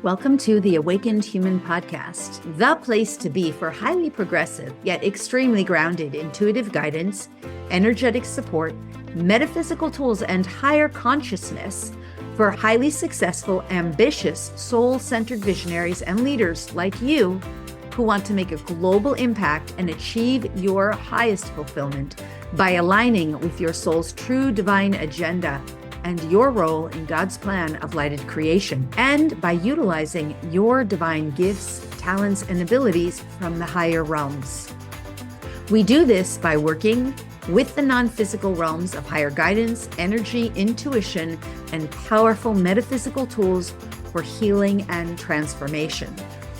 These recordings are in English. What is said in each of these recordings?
Welcome to the Awakened Human Podcast, the place to be for highly progressive yet extremely grounded intuitive guidance, energetic support, metaphysical tools, and higher consciousness for highly successful, ambitious, soul-centered visionaries and leaders like you who want to make a global impact and achieve your highest fulfillment by aligning with your soul's true divine agenda and your role in God's plan of lighted creation, and by utilizing your divine gifts, talents, and abilities from the higher realms. We do this by working with the non-physical realms of higher guidance, energy, intuition, and powerful metaphysical tools for healing and transformation.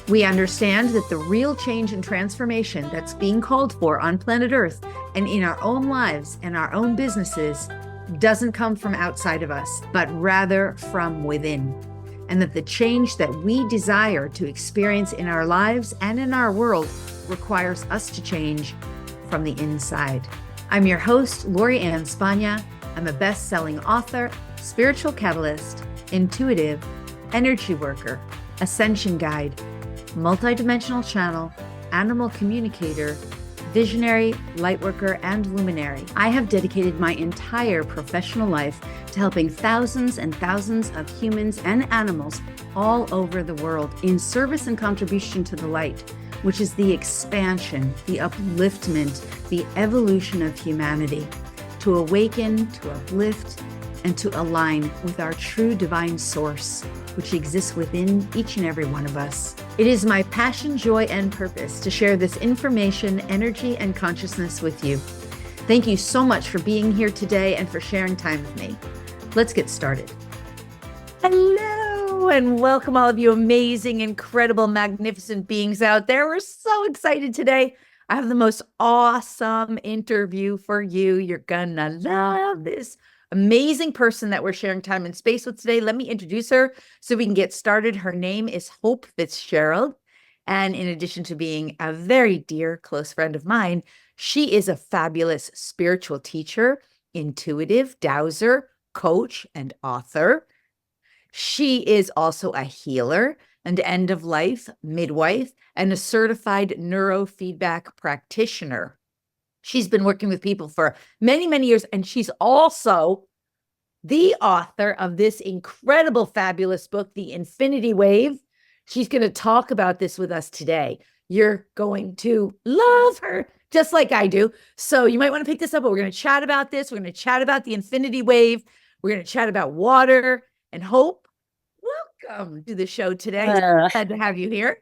We understand that the real change and transformation that's being called for on planet Earth and in our own lives and our own businesses doesn't come from outside of us, but rather from within. And that the change that we desire to experience in our lives and in our world requires us to change from the inside. I'm your host, Lori Ann Spagna. I'm a best-selling author, spiritual catalyst, intuitive, energy worker, ascension guide, multidimensional channel, animal communicator, visionary, lightworker, and luminary. I have dedicated my entire professional life to helping thousands and thousands of humans and animals all over the world in service and contribution to the light, which is the expansion, the upliftment, the evolution of humanity, to awaken, to uplift, and to align with our true divine source, which exists within each and every one of us. It is my passion, joy, and purpose to share this information, energy, and consciousness with you. Thank you so much for being here today and for sharing time with me. Let's get started. Hello, and welcome all of you amazing, incredible, magnificent beings out there. We're so excited today. I have the most awesome interview for you. You're gonna love this amazing person that we're sharing time and space with today. Let me introduce her so we can get started. Her name is Hope Fitzgerald. And in addition to being a very dear, close friend of mine, she is a fabulous spiritual teacher, intuitive, dowser, coach, and author. She is also a healer, an end-of-life midwife, and a certified neurofeedback practitioner. She's been working with people for many, many years, and she's also the author of this incredible, fabulous book, The Infinity Wave. She's going to talk about this with us today. You're going to love her, just like I do. So you might want to pick this up, but we're going to chat about this. We're going to chat about the Infinity Wave. We're going to chat about water and hope. Welcome to the show today. Glad to have you here.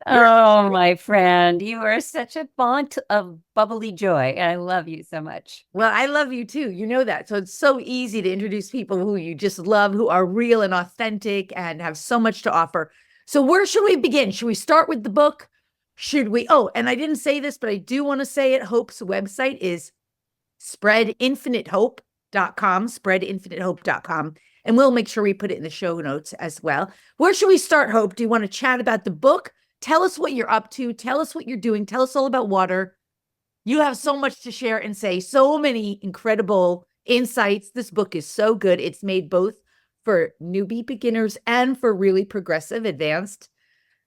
Oh, my friend, you are such a font of bubbly joy. I love you so much. Well, I love you too. You know that. So it's so easy to introduce people who you just love, who are real and authentic and have so much to offer. So where should we begin? Should we start with the book? Should we? Oh, and I didn't say this, but I do want to say it. Hope's website is spreadinfinitehope.com, spreadinfinitehope.com. And we'll make sure we put it in the show notes as well. Where should we start, Hope? Do you want to chat about the book? Tell us what you're up to. Tell us what you're doing. Tell us all about water. You have so much to share and say, so many incredible insights. This book is so good. It's made both for newbie beginners and for really progressive, advanced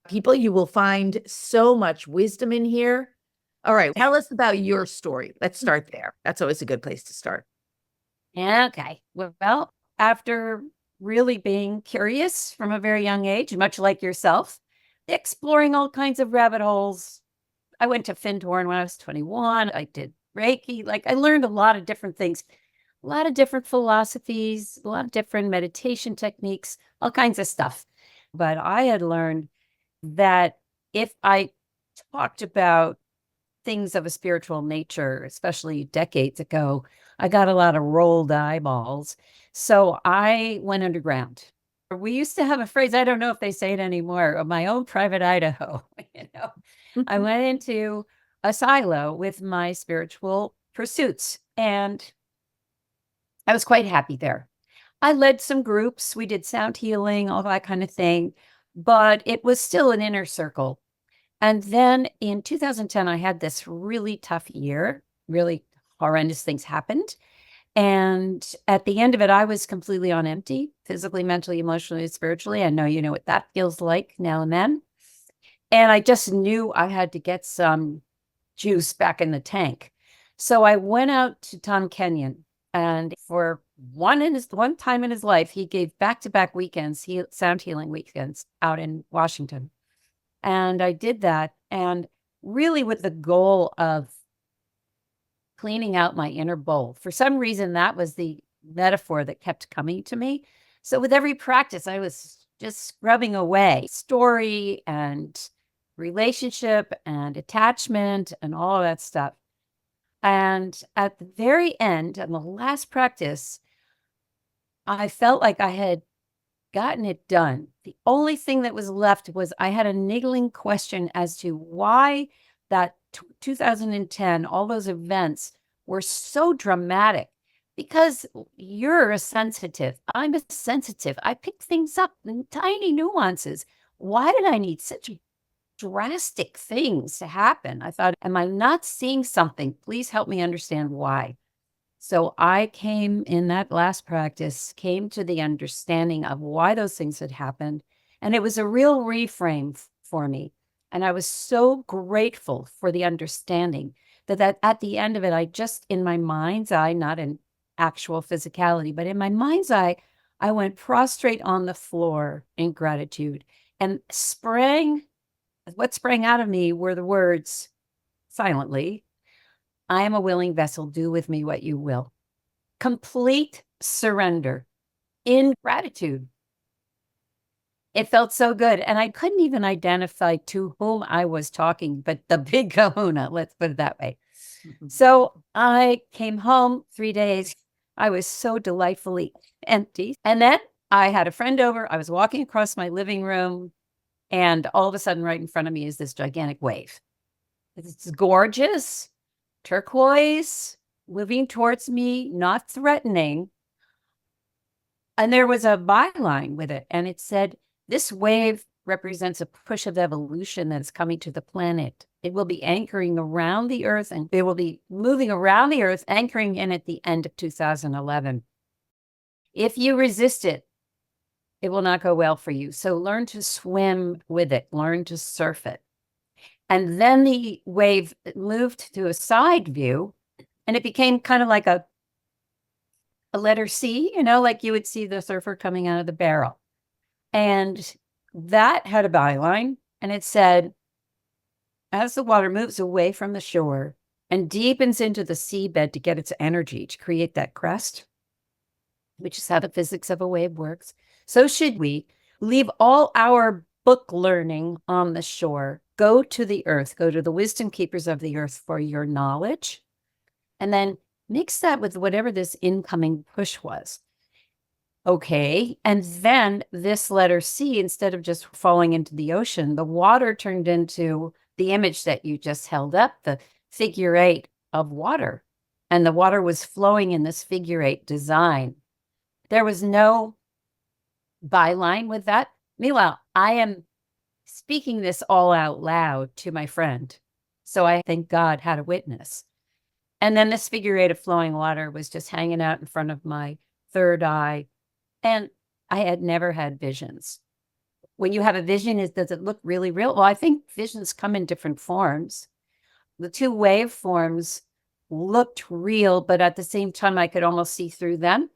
people. You will find so much wisdom in here. All right. Tell us about your story. Let's start there. That's always a good place to start. Okay. Well, after really being curious from a very young age, much like yourself, exploring all kinds of rabbit holes. I went to Findhorn when I was 21. I did Reiki. I learned a lot of different things, a lot of different philosophies, a lot of different meditation techniques, all kinds of stuff. But I had learned that if I talked about things of a spiritual nature, especially decades ago, I got a lot of rolled eyeballs. So I went underground. We used to have a phrase, I don't know if they say it anymore, of my own private Idaho. I went into a silo with my spiritual pursuits, and I was quite happy there. I led some groups. We did sound healing, all that kind of thing, but it was still an inner circle. And then in 2010, I had this really tough year, really horrendous things happened. And at the end of it, I was completely on empty, physically, mentally, emotionally, spiritually. I know you know what that feels like now and then. And I just knew I had to get some juice back in the tank. So I went out to Tom Kenyon, and for one time in his life, he gave back-to-back weekends, sound healing weekends out in Washington. And I did that, and really with the goal of cleaning out my inner bowl. For some reason, that was the metaphor that kept coming to me. So with every practice, I was just scrubbing away story and relationship and attachment and all of that stuff. And at the very end, on the last practice, I felt like I had gotten it done. The only thing that was left was I had a niggling question as to why that 2010, all those events were so dramatic. Because you're a sensitive. I'm a sensitive. I pick things up in tiny nuances. Why did I need such drastic things to happen? I thought, am I not seeing something? Please help me understand why. So I came in that last practice, came to the understanding of why those things had happened. And it was a real reframe for me. And I was so grateful for the understanding that at the end of it, I just, in my mind's eye, not in actual physicality, but in my mind's eye, I went prostrate on the floor in gratitude, and what sprang out of me were the words silently, I am a willing vessel, do with me what you will. Complete surrender in gratitude. It felt so good. And I couldn't even identify to whom I was talking, but the big kahuna, let's put it that way. So I came home 3 days. I was so delightfully empty. And then I had a friend over. I was walking across my living room, and all of a sudden, right in front of me is this gigantic wave. It's gorgeous, turquoise, moving towards me, not threatening. And there was a byline with it, and it said, this wave represents a push of evolution that is coming to the planet. It will be anchoring around the earth, and it will be moving around the earth, anchoring in at the end of 2011. If you resist it, it will not go well for you. So learn to swim with it, learn to surf it. And then the wave moved to a side view, and it became kind of like a letter C, like you would see the surfer coming out of the barrel. And that had a byline, and it said, as the water moves away from the shore and deepens into the seabed to get its energy to create that crest, which is how the physics of a wave works, so should we leave all our book learning on the shore, go to the earth, go to the wisdom keepers of the earth for your knowledge, and then mix that with whatever this incoming push was. Okay. And then this letter C, instead of just falling into the ocean, the water turned into the image that you just held up, the figure 8 of water. And the water was flowing in this figure 8 design. There was no byline with that. Meanwhile, I am speaking this all out loud to my friend. So I thank God had a witness. And then this figure 8 of flowing water was just hanging out in front of my third eye. And I had never had visions. When you have a vision, does it look really real? Well, I think visions come in different forms. The two waveforms looked real, but at the same time, I could almost see through them.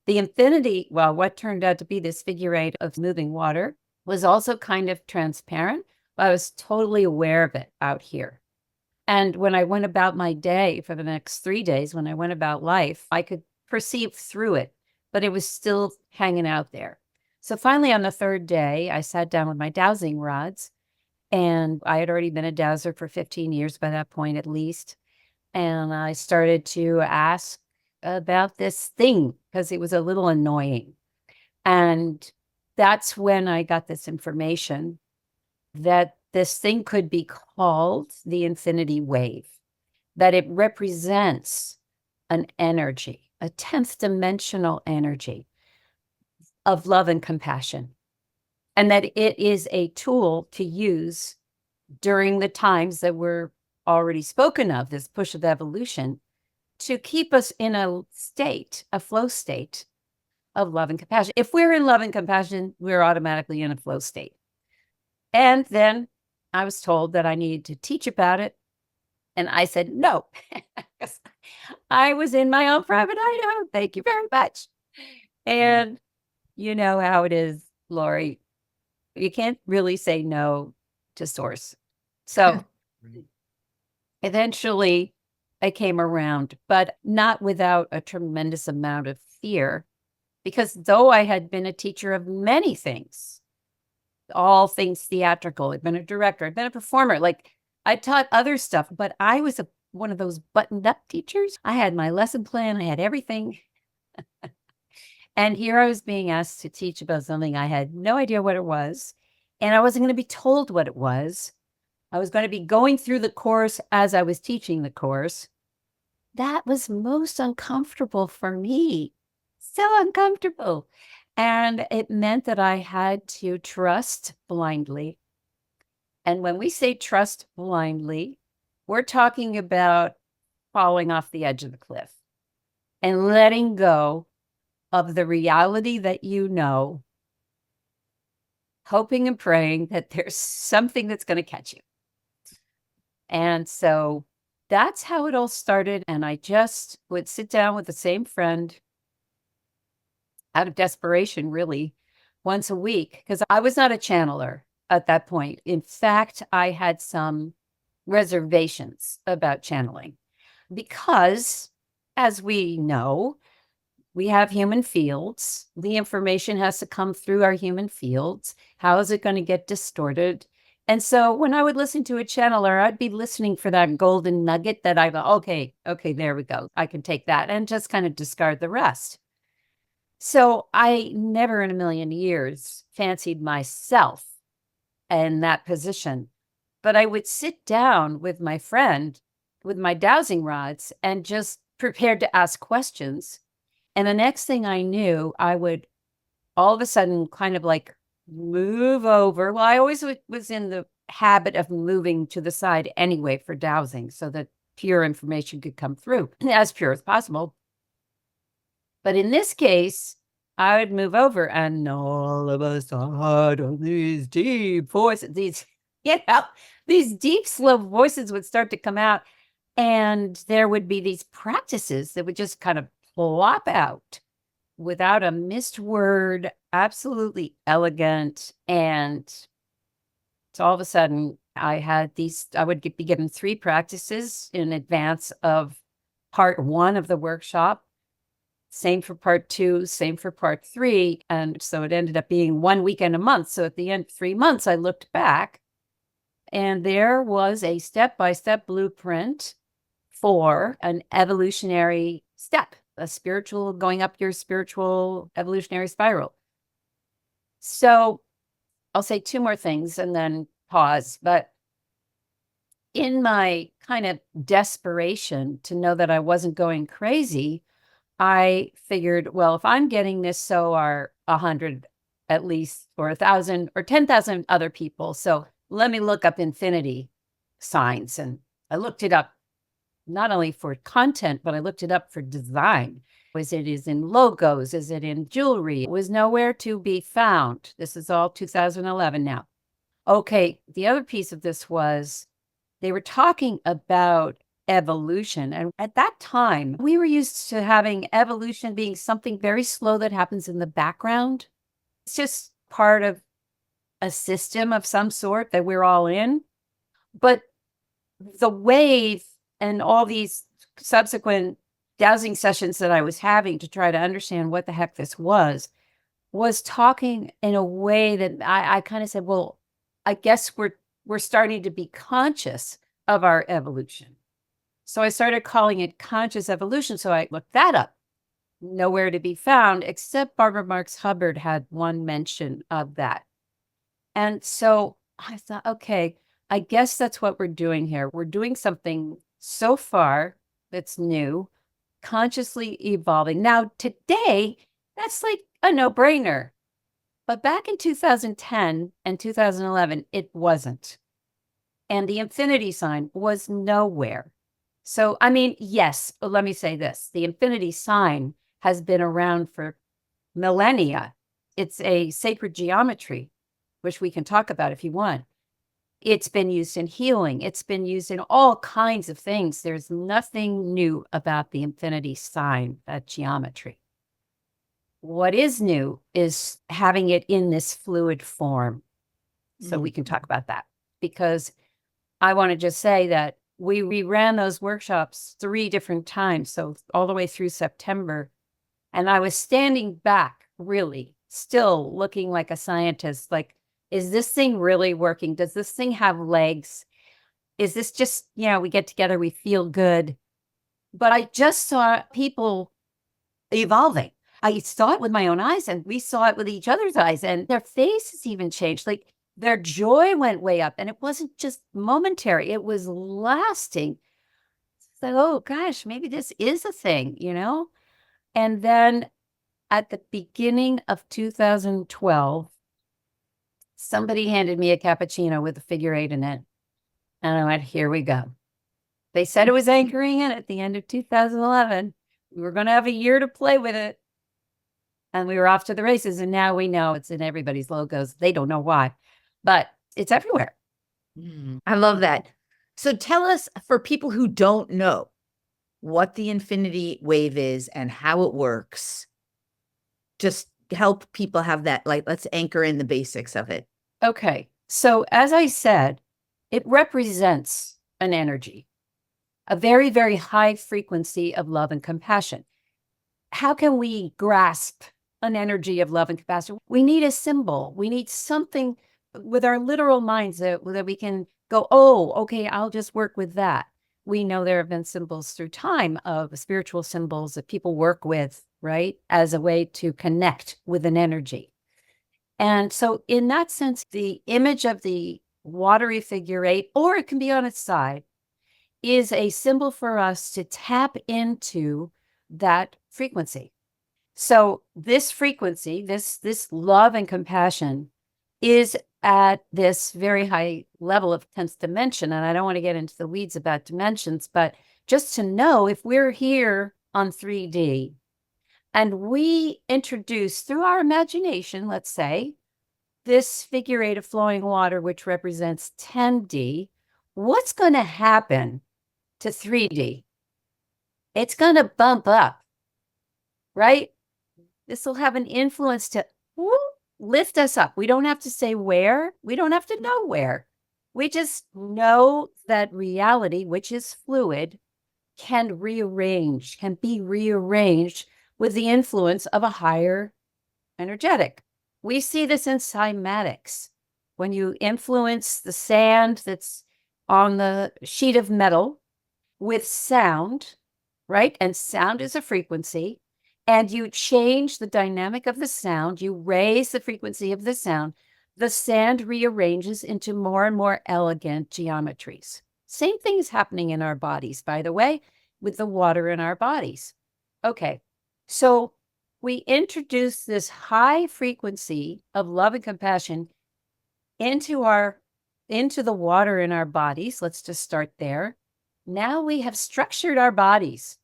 The infinity, well, what turned out to be this figure 8 of moving water was also kind of transparent, but I was totally aware of it out here. And when I went about my day for the next 3 days, when I went about life, I could perceive through it, but it was still hanging out there. So finally, on the third day, I sat down with my dowsing rods, and I had already been a dowser for 15 years by that point, at least. And I started to ask about this thing because it was a little annoying. And that's when I got this information that this thing could be called the infinity wave, that it represents an energy, a 10th dimensional energy of love and compassion, and that it is a tool to use during the times that were already spoken of, this push of evolution, to keep us in a state, a flow state of love and compassion. If we're in love and compassion, we're automatically in a flow state. And then I was told that I needed to teach about it. And I said, no, I was in my own private Idaho. Thank you very much. And you know how it is, Lori. You can't really say no to source. So eventually I came around, but not without a tremendous amount of fear, because though I had been a teacher of many things, all things theatrical, I'd been a director, I'd been a performer, like I taught other stuff, but I was one of those buttoned up teachers. I had my lesson plan, I had everything. And here I was being asked to teach about something I had no idea what it was. And I wasn't going to be told what it was. I was going to be going through the course as I was teaching the course. That was most uncomfortable for me. So uncomfortable. And it meant that I had to trust blindly. And when we say trust blindly, we're talking about falling off the edge of the cliff and letting go of the reality that you know, hoping and praying that there's something that's going to catch you. And so that's how it all started. And I just would sit down with the same friend out of desperation, really, once a week, because I was not a channeler at that point. In fact, I had some reservations about channeling because, as we know, we have human fields. The information has to come through our human fields. How is it going to get distorted? And so when I would listen to a channeler, I'd be listening for that golden nugget that I go, okay, there we go. I can take that and just kind of discard the rest. So I never in a million years fancied myself in that position. But I would sit down with my friend with my dowsing rods and just prepared to ask questions. And the next thing I knew, I would all of a sudden kind of like move over. Well, I always was in the habit of moving to the side anyway for dowsing so that pure information could come through, as pure as possible. But in this case, I would move over and all of a sudden these deep voices, these deep, slow voices would start to come out. And there would be these practices that would just kind of plop out without a missed word, absolutely elegant. And so all of a sudden I would be given 3 practices in advance of part 1 of the workshop. Same for part 2, same for part 3. And so it ended up being 1 weekend a month. So at the end of 3 months, I looked back and there was a step-by-step blueprint for an evolutionary step, going up your spiritual evolutionary spiral. So I'll say 2 more things and then pause. But in my kind of desperation to know that I wasn't going crazy, I figured, well, if I'm getting this, so are 100 at least, or 1,000 or 10,000 other people. So let me look up infinity signs. And I looked it up not only for content, but I looked it up for design. Is in logos? Is it in jewelry? It was nowhere to be found. This is all 2011 now. Okay, the other piece of this was they were talking about evolution. And at that time, we were used to having evolution being something very slow that happens in the background. It's just part of a system of some sort that we're all in. But the wave and all these subsequent dowsing sessions that I was having to try to understand what the heck this was talking in a way that I kind of said, well, I guess we're starting to be conscious of our evolution. So I started calling it conscious evolution. So I looked that up. Nowhere to be found, except Barbara Marx Hubbard had one mention of that. And so I thought, okay, I guess that's what we're doing here. We're doing something so far that's new, consciously evolving. Now, today, that's like a no-brainer. But back in 2010 and 2011, it wasn't. And the infinity sign was nowhere. So, I mean, yes, but let me say this. The infinity sign has been around for millennia. It's a sacred geometry, which we can talk about if you want. It's been used in healing. It's been used in all kinds of things. There's nothing new about the infinity sign, that geometry. What is new is having it in this fluid form. So we can talk about that, because I want to just say that we ran those workshops 3 different times. So all the way through September. And I was standing back, really, still looking like a scientist. Like, is this thing really working? Does this thing have legs? Is this just, we get together, we feel good? But I just saw people evolving. I saw it with my own eyes, and we saw it with each other's eyes, and their faces even changed. Like, their joy went way up, and it wasn't just momentary, it was lasting. It's like, oh gosh, maybe this is a thing, And then at the beginning of 2012, somebody handed me a cappuccino with a figure 8 in it. And I went, here we go. They said it was anchoring in at the end of 2011. We were going to have a year to play with it. And we were off to the races. And now we know it's in everybody's logos. They don't know why, but it's everywhere. I love that. So tell us, for people who don't know what the infinity wave is and how it works, just help people have that, like, let's anchor in the basics of it. Okay. So as I said, it represents an energy, a very, very high frequency of love and compassion. How can we grasp an energy of love and compassion? We need a symbol. We need something with our literal minds that we can go, oh, okay, I'll just work with that. We know there have been symbols through time of spiritual symbols that people work with, right, as a way to connect with an energy. And so in that sense, the image of the watery figure 8, or it can be on its side, is a symbol for us to tap into that frequency. So this frequency, this love and compassion, is at this very high level of 10th dimension. And I don't want to get into the weeds about dimensions, but just to know, if we're here on 3D and we introduce through our imagination, let's say, this figure 8 of flowing water, which represents 10D, what's going to happen to 3D? It's going to bump up, right? This will have an influence to lift us up. We don't have to say where. We don't have to know where. We just know that reality, which is fluid, can be rearranged with the influence of a higher energetic. We see this in cymatics. When you influence the sand that's on the sheet of metal with sound, right? And sound is a frequency. And you change the dynamic of the sound, you raise the frequency of the sand rearranges into more and more elegant geometries. Same thing is happening in our bodies, by the way, with the water in our bodies. Okay, so we introduce this high frequency of love and compassion into the water in our bodies. Let's just start there. Now we have structured our bodies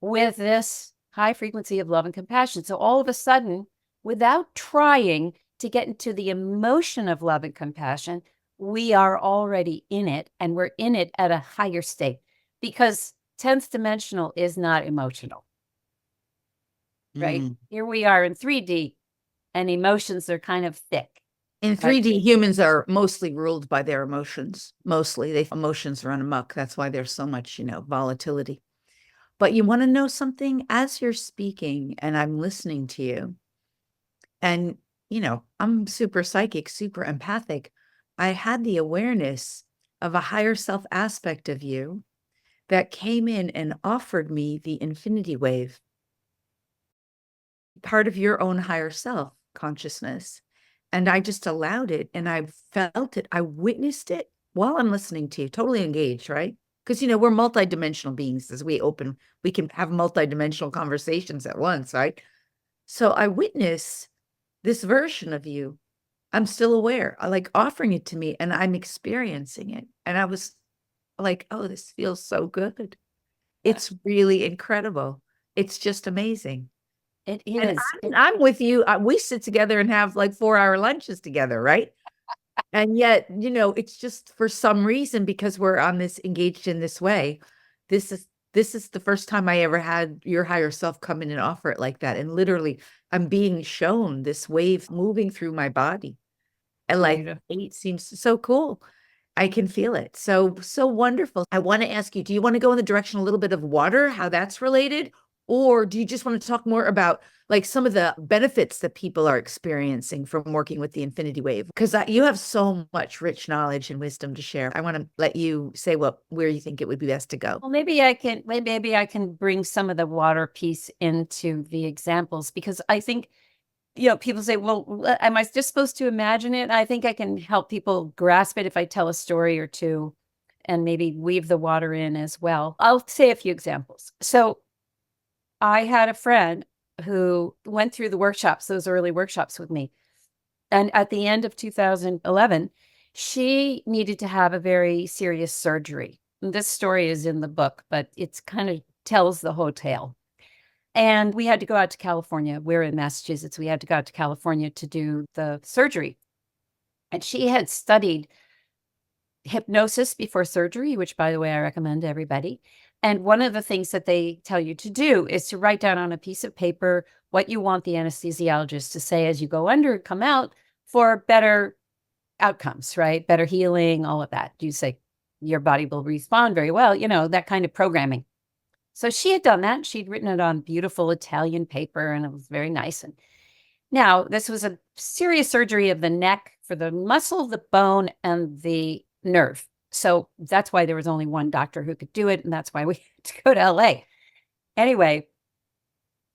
with this high frequency of love and compassion. So all of a sudden, without trying to get into the emotion of love and compassion, we are already in it, and we're in it at a higher state, because 10th dimensional is not emotional, right? Here we are in 3D, and emotions are kind of thick. In 3D, humans are mostly ruled by their emotions. Emotions run amok. That's why there's so much, volatility. But you want to know something? As you're speaking and I'm listening to you, and, I'm super psychic, super empathic, I had the awareness of a higher self aspect of you that came in and offered me the infinity wave, part of your own higher self consciousness. And I just allowed it, and I felt it. I witnessed it while I'm listening to you, totally engaged, right? Because, we're multidimensional beings. As we can have multidimensional conversations at once, right? So I witness this version of you. I'm still aware, I like offering it to me, and I'm experiencing it. And I was like, oh, this feels so good. It's really incredible. It's just amazing. It And is. I'm with you. We sit together and have like 4-hour lunches together, right? And yet, it's just for some reason, because we're on this engaged in this way. This is the first time I ever had your higher self come in and offer it like that. And literally, I'm being shown this wave moving through my body. And like Beautiful. it seems so cool. I can feel it. So wonderful. I want to ask you, do you want to go in the direction a little bit of water, how that's related? Or do you just want to talk more about like some of the benefits that people are experiencing from working with the infinity wave? Because you have so much rich knowledge and wisdom to share. I want to let you say where you think it would be best to go. Well, maybe I can bring some of the water piece into the examples, because I think, people say, well, am I just supposed to imagine it? I think I can help people grasp it if I tell a story or two and maybe weave the water in as well. I'll say a few examples. So I had a friend who went through the workshops, those early workshops with me. And at the end of 2011, she needed to have a very serious surgery. And this story is in the book, but it's kind of tells the whole tale. And we had to go out to California. We're in Massachusetts. We had to go out to California to do the surgery. And she had studied hypnosis before surgery, which, by the way, I recommend to everybody. And one of the things that they tell you to do is to write down on a piece of paper what you want the anesthesiologist to say as you go under and come out for better outcomes, right? Better healing, all of that. You say your body will respond very well, that kind of programming. So she had done that. She'd written it on beautiful Italian paper, and it was very nice. And now this was a serious surgery of the neck for the muscle, the bone, and the nerve. So that's why there was only one doctor who could do it. And that's why we had to go to LA. Anyway,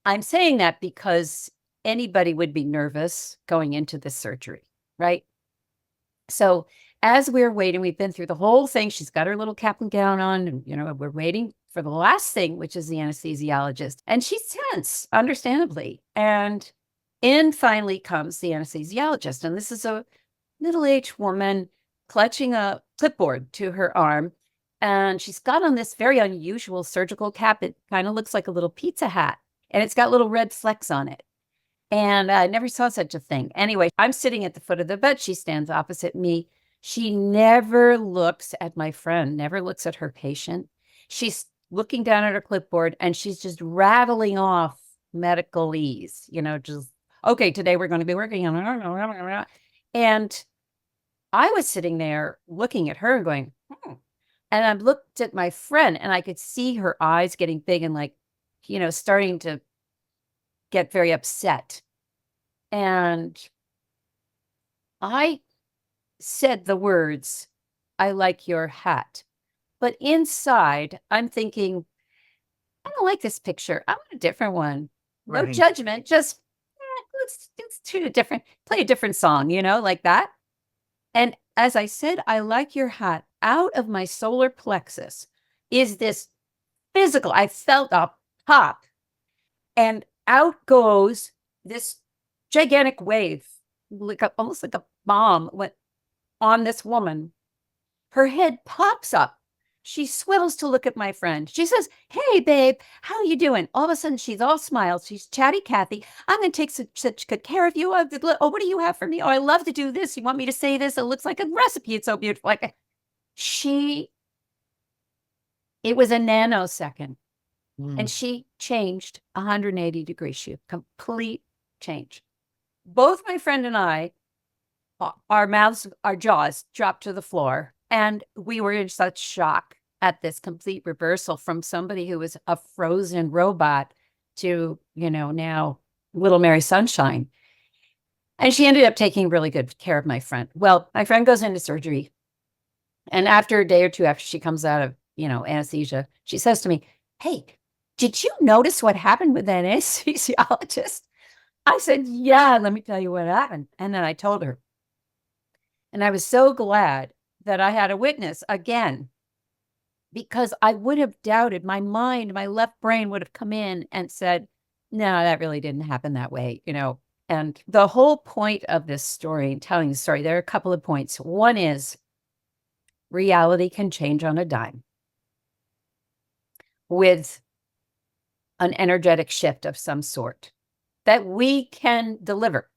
I'm saying that because anybody would be nervous going into this surgery, right? So as we're waiting, we've been through the whole thing. She's got her little cap and gown on, and, we're waiting for the last thing, which is the anesthesiologist. And she's tense, understandably. And in finally comes the anesthesiologist. And this is a middle-aged woman clutching a clipboard to her arm. And she's got on this very unusual surgical cap. It kind of looks like a little pizza hat. And it's got little red flecks on it. And I never saw such a thing. Anyway, I'm sitting at the foot of the bed. She stands opposite me. She never looks at my friend, never looks at her patient. She's looking down at her clipboard, and she's just rattling off medicalese, just, okay, today we're going to be working on. And I was sitting there looking at her and going, And I looked at my friend, and I could see her eyes getting big and like, starting to get very upset. And I said the words, I like your hat. But inside, I'm thinking, I don't like this picture. I want a different one. No Right. judgment, just let's shoot play a different song, like that. And as I said, I like your hat, out of my solar plexus is this physical, I felt a pop, and out goes this gigantic wave, almost like a bomb went on this woman. Her head pops up. She swivels to look at my friend. She says, hey, babe, how you doing? All of a sudden, she's all smiles. She's chatty Cathy. I'm going to take such good care of you. Oh, what do you have for me? Oh, I love to do this. You want me to say this? It looks like a recipe. It's so beautiful. Like it was a nanosecond. And she changed 180 degrees. She complete change. Both my friend and I, our mouths, our jaws dropped to the floor. And we were in such shock at this complete reversal from somebody who was a frozen robot to, now little Mary Sunshine. And she ended up taking really good care of my friend. Well, my friend goes into surgery. And after a day or two after she comes out of, anesthesia, she says to me, hey, did you notice what happened with that anesthesiologist? I said, yeah, let me tell you what happened. And then I told her. And I was so glad that I had a witness again, because I would have doubted. My mind, my left brain would have come in and said, no, that really didn't happen that way, And the whole point of this story, telling the story, there are a couple of points. One is reality can change on a dime. with an energetic shift of some sort that we can deliver.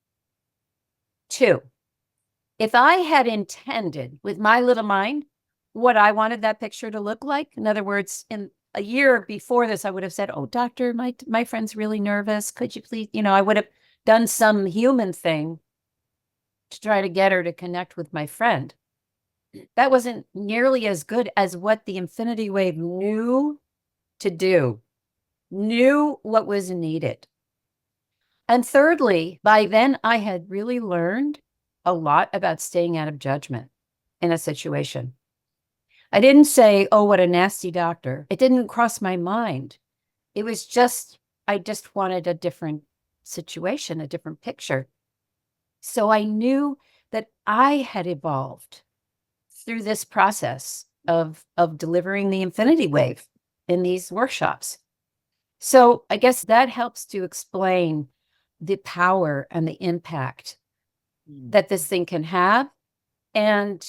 2, if I had intended with my little mind what I wanted that picture to look like, in other words, in a year before this, I would have said, oh, doctor, my friend's really nervous. Could you please, I would have done some human thing to try to get her to connect with my friend. That wasn't nearly as good as what the infinity wave knew to do, knew what was needed. And thirdly, by then I had really learned a lot about staying out of judgment in a situation. I didn't say, oh, what a nasty doctor. It didn't cross my mind. It was just, I just wanted a different situation, a different picture. So I knew that I had evolved through this process of delivering the infinity wave in these workshops. So I guess that helps to explain the power and the impact that this thing can have. And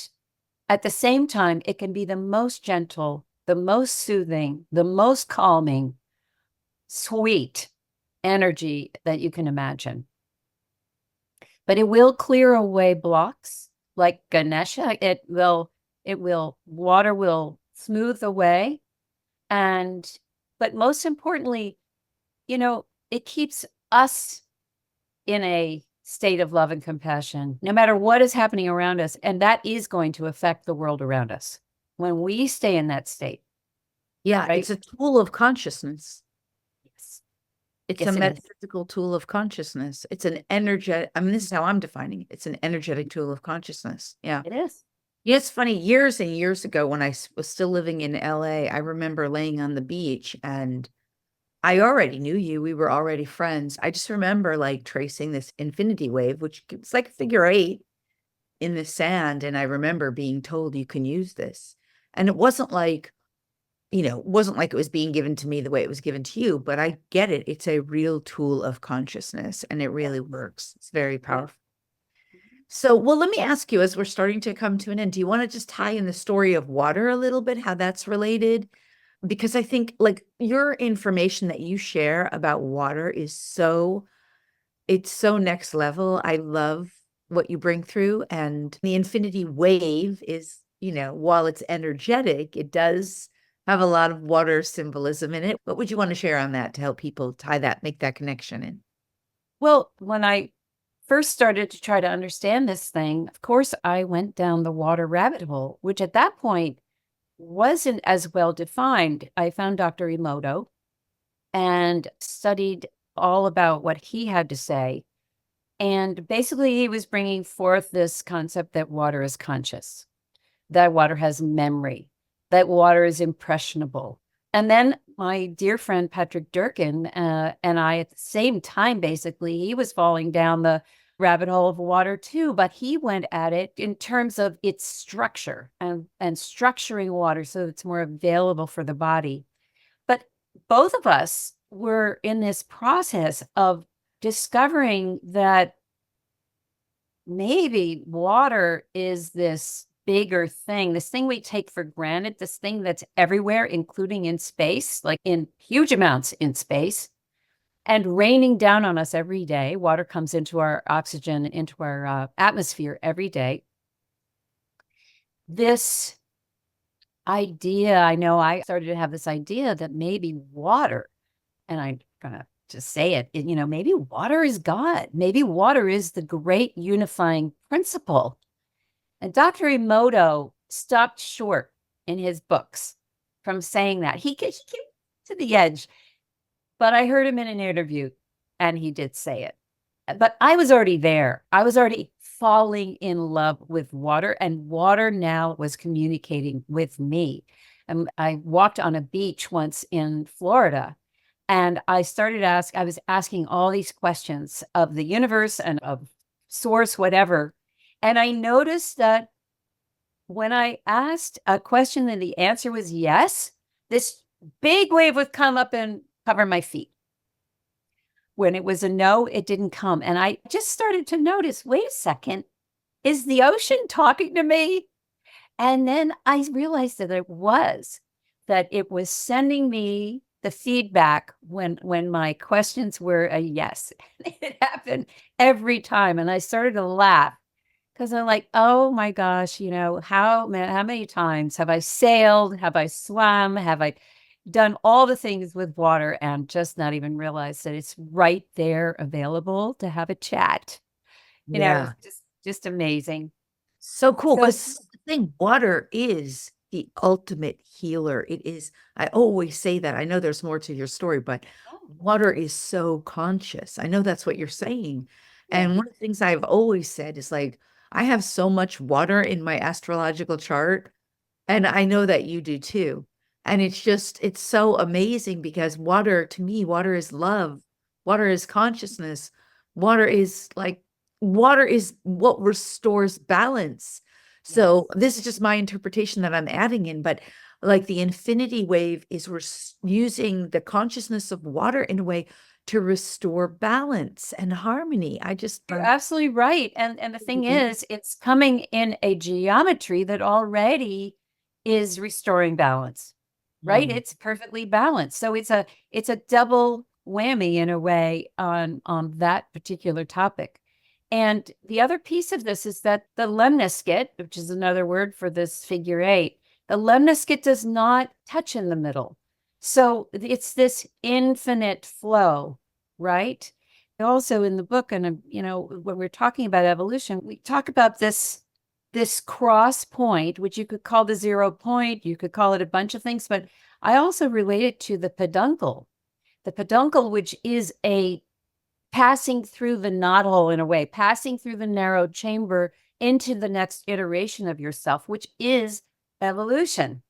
at the same time, it can be the most gentle, the most soothing, the most calming, sweet energy that you can imagine. But it will clear away blocks like Ganesha. Water will smooth away. But most importantly, it keeps us in a state of love and compassion, no matter what is happening around us. And that is going to affect the world around us when we stay in that state. Yeah, right? It's a tool of consciousness. Yes. It's Yes, a it is. metaphysical tool of consciousness. It's an energetic, this is how I'm defining it. It's an energetic tool of consciousness. Yeah. It is. Yeah, it's funny. Years and years ago, when I was still living in LA, I remember laying on the beach and I already knew you. We were already friends. I just remember like tracing this infinity wave, which it's like a figure 8 in the sand. And I remember being told you can use this. And it wasn't like, it wasn't like it was being given to me the way it was given to you, but I get it. It's a real tool of consciousness and it really works. It's very powerful. So, well, let me ask you, as we're starting to come to an end, do you want to just tie in the story of water a little bit, how that's related? Because I think like your information that you share about water is it's so next level. I love what you bring through. And the infinity wave is, while it's energetic, it does have a lot of water symbolism in it. What would you want to share on that to help people make that connection in? Well, when I first started to try to understand this thing, of course, I went down the water rabbit hole, which at that point wasn't as well defined. I found Dr. Emoto and studied all about what he had to say. And basically, he was bringing forth this concept that water is conscious, that water has memory, that water is impressionable. And then my dear friend Patrick Durkin and I, at the same time, basically, he was falling down the rabbit hole of water too, but he went at it in terms of its structure and structuring water so it's more available for the body. But both of us were in this process of discovering that maybe water is this bigger thing, this thing we take for granted, this thing that's everywhere, including in space, like in huge amounts in space, and raining down on us every day. Water comes into our oxygen, into our atmosphere every day. This idea, I know I started to have this idea that maybe water, and I'm going to just say it, maybe water is God. Maybe water is the great unifying principle. And Dr. Emoto stopped short in his books from saying that. He came to the edge. But I heard him in an interview and he did say it. But I was already there. I was already falling in love with water, and water now was communicating with me. And I walked on a beach once in Florida and I was asking all these questions of the universe and of source, whatever. And I noticed that when I asked a question and the answer was yes, this big wave would come up and cover my feet. When it was a no, it didn't come. And I just started to notice, wait a second, is the ocean talking to me? And then I realized that it was. that it was sending me the feedback when my questions were a yes. It happened every time. And I started to laugh because I'm like, oh my gosh, how many times have I sailed? Have I swum? Have I done all the things with water and just not even realized that it's right there available to have a chat? Yeah. Just amazing. So cool. So, Because the thing, water is the ultimate healer. It is, I always say that. I know there's more to your story, but water is so conscious. I know that's what you're saying. yeah. And one of the things I've always said is like, I have so much water in my astrological chart. And I know that you do too. And it's so amazing because water, to me, water is love. Water is consciousness. Water is like, water is what restores balance. So this is just my interpretation that I'm adding in, but like the infinity wave is using the consciousness of water in a way to restore balance and harmony. I just, You're absolutely right. And the thing is, it's coming in a geometry that already is restoring balance, right? Mm. It's perfectly balanced. So it's a double whammy in a way on that particular topic. And the other piece of this is that the lemniscate, which is another word for this figure eight, the lemniscate does not touch in the middle. So it's this infinite flow, right? Also in the book, and when we're talking about evolution, we talk about this cross point, which you could call the 0 point, you could call it a bunch of things, but I also relate it to the peduncle. The peduncle, which is a passing through the knothole in a way, passing through the narrow chamber into the next iteration of yourself, which is evolution.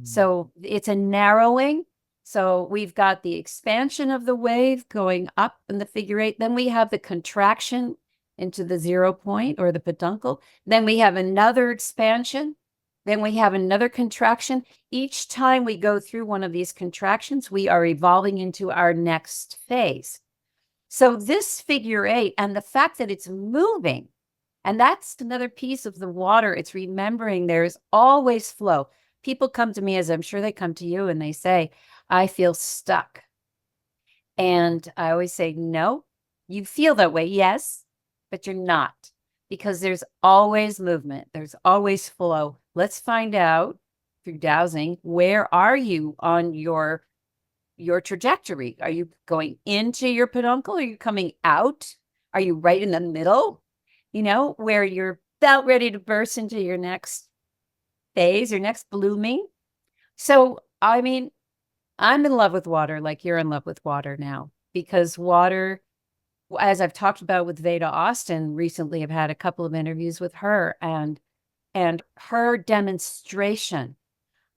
So it's a narrowing. So we've got the expansion of the wave going up in the figure eight. Then we have the contraction into the 0 point or the peduncle. Then we have another expansion. Then we have another contraction. Each time we go through one of these contractions, we are evolving into our next phase. So this figure eight and the fact that it's moving, and that's another piece of the water, it's remembering there's always flow. People come to me, as I'm sure they come to you, and they say, I feel stuck. And I always say, no, you feel that way, yes, but you're not, because there's always movement. There's always flow. Let's find out through dowsing, where are you on your trajectory? Are you going into your peduncle? Are you coming out? Are you right in the middle? Where you're about ready to burst into your next phase, your next blooming. So, I mean, I'm in love with water, like you're in love with water now, because water, as I've talked about with Veda Austin recently, I've had a couple of interviews with her, and her demonstration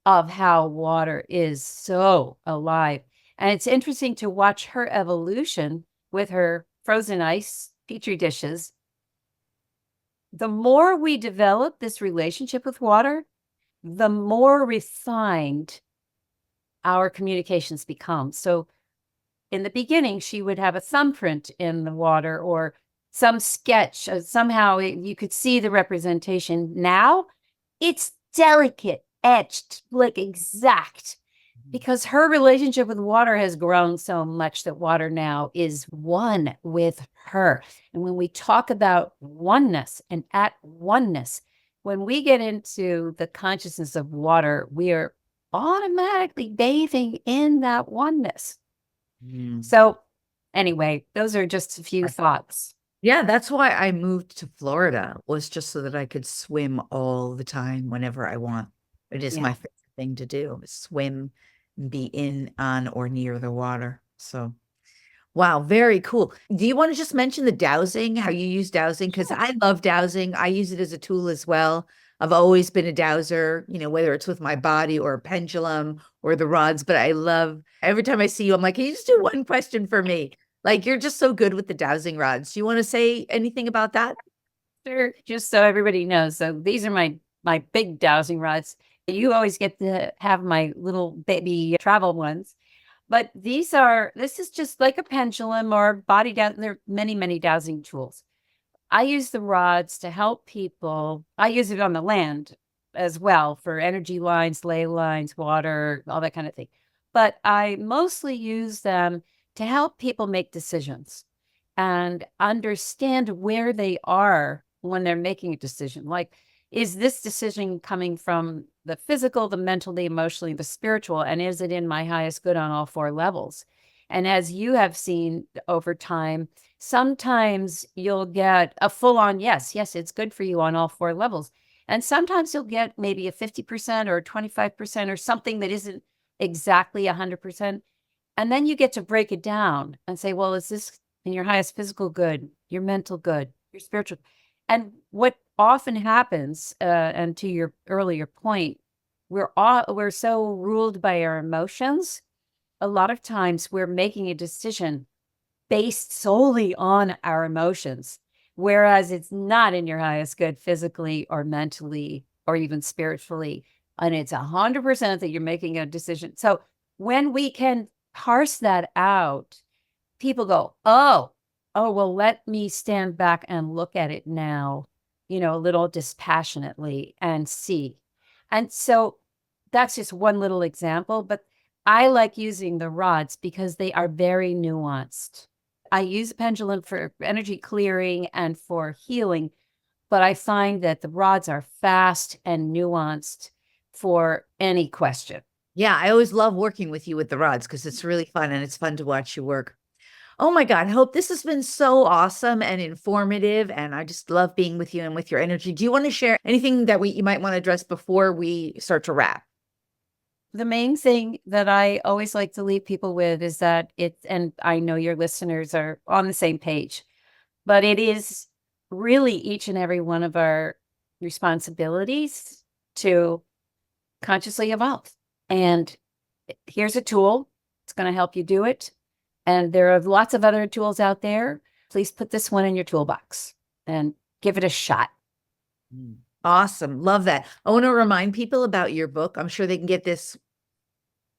of how water is so alive. And it's interesting to watch her evolution with her frozen ice petri dishes. The more we develop this relationship with water, the more refined our communications become. So in the beginning, she would have a thumbprint in the water or some sketch. Somehow you could see the representation. Now it's delicate, etched, like exact, because her relationship with water has grown so much that water now is one with her. And when we talk about oneness and at oneness, when we get into the consciousness of water, we are automatically bathing in that oneness. So anyway, those are just a few thoughts. Yeah, that's why I moved to Florida, was just so that I could swim all the time whenever I want. It is my favorite thing to do, is swim, be in, on, or near the water. So, wow, very cool. Do you want to just mention the dowsing, how you use dowsing? Because I love dowsing. I use it as a tool as well. I've always been a dowser, whether it's with my body or a pendulum or the rods, but I love every time I see you, I'm like, can you just do one question for me? Like, you're just so good with the dowsing rods. Do you want to say anything about that? Sure, just so everybody knows. So these are my big dowsing rods. You always get to have my little baby travel ones. But this is just like a pendulum or body down. There are many, many dowsing tools. I use the rods to help people. I use it on the land as well for energy lines, ley lines, water, all that kind of thing. But I mostly use them to help people make decisions and understand where they are when they're making a decision. Like, is this decision coming from the physical, the mental, the emotionally, the spiritual, and is it in my highest good on all four levels? And as you have seen over time, sometimes you'll get a full-on yes, it's good for you on all four levels. And sometimes you'll get maybe a 50% or 25% or something that isn't exactly 100%. And then you get to break it down and say, well, is this in your highest physical good, your mental good, your spiritual? And what often happens, and to your earlier point, we're so ruled by our emotions. A lot of times we're making a decision based solely on our emotions, whereas it's not in your highest good physically or mentally or even spiritually. And it's 100% that you're making a decision. So when we can parse that out, people go, oh, well, let me stand back and look at it now, a little dispassionately and see. And so that's just one little example, but I like using the rods because they are very nuanced. I use a pendulum for energy clearing and for healing, but I find that the rods are fast and nuanced for any question. Yeah, I always love working with you with the rods because it's really fun and it's fun to watch you work. Oh my God, Hope, this has been so awesome and informative, and I just love being with you and with your energy. Do you want to share anything that you might want to address before we start to wrap? The main thing that I always like to leave people with is that and I know your listeners are on the same page, but it is really each and every one of our responsibilities to consciously evolve. And here's a tool. It's going to help you do it. And there are lots of other tools out there. Please put this one in your toolbox and give it a shot. Awesome. Love that. I want to remind people about your book. I'm sure they can get this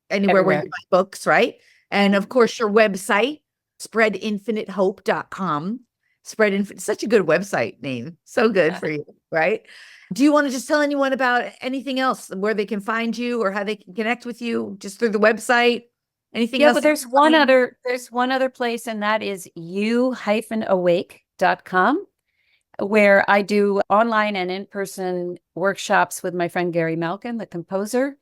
anywhere where you buy books, right? And of course, your website, spreadinfinitehope.com. Such a good website name. So good for you, right? Do you want to just tell anyone about anything else, where they can find you or how they can connect with you just through the website? Anything else? But there's one other place, and that is you-awake.com, where I do online and in-person workshops with my friend Gary Malkin, the composer.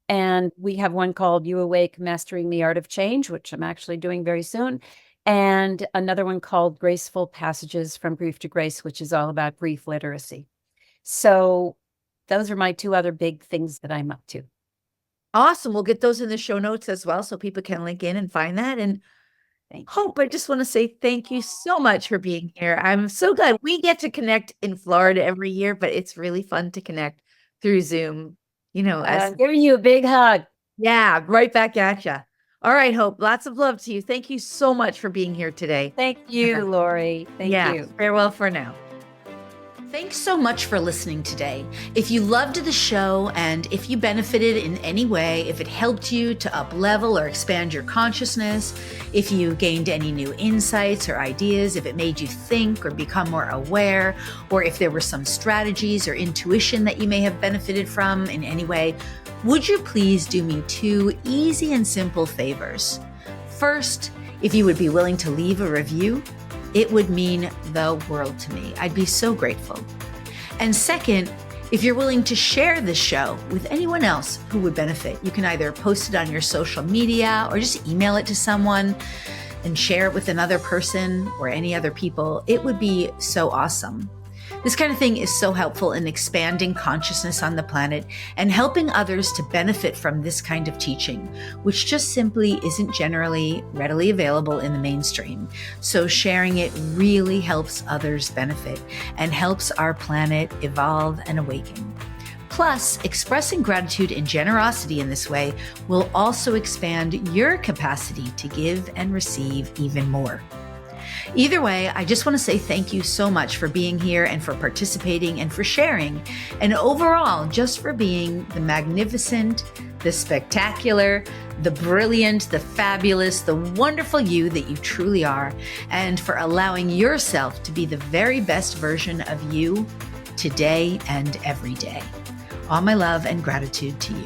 And we have one called You Awake, Mastering the Art of Change, which I'm actually doing very soon. And another one called Graceful Passages from Grief to Grace, which is all about grief literacy. So those are my two other big things that I'm up to. Awesome. We'll get those in the show notes as well, so people can link in and find that. And Hope, I just want to say thank you so much for being here. I'm so glad we get to connect in Florida every year, but it's really fun to connect through Zoom. I'm giving you a big hug. Yeah, right back at you. All right, Hope, lots of love to you. Thank you so much for being here today. Thank you, Lori. Thank you. Farewell for now. Thanks so much for listening today. If you loved the show and if you benefited in any way, if it helped you to up-level or expand your consciousness, if you gained any new insights or ideas, if it made you think or become more aware, or if there were some strategies or intuition that you may have benefited from in any way, would you please do me two easy and simple favors? First, if you would be willing to leave a review, it would mean the world to me. I'd be so grateful. And second, if you're willing to share this show with anyone else who would benefit, you can either post it on your social media or just email it to someone and share it with another person or any other people. It would be so awesome. This kind of thing is so helpful in expanding consciousness on the planet and helping others to benefit from this kind of teaching, which just simply isn't generally readily available in the mainstream. So sharing it really helps others benefit and helps our planet evolve and awaken. Plus, expressing gratitude and generosity in this way will also expand your capacity to give and receive even more. Either way, I just want to say thank you so much for being here and for participating and for sharing, and overall, just for being the magnificent, the spectacular, the brilliant, the fabulous, the wonderful you that you truly are, and for allowing yourself to be the very best version of you today and every day. All my love and gratitude to you.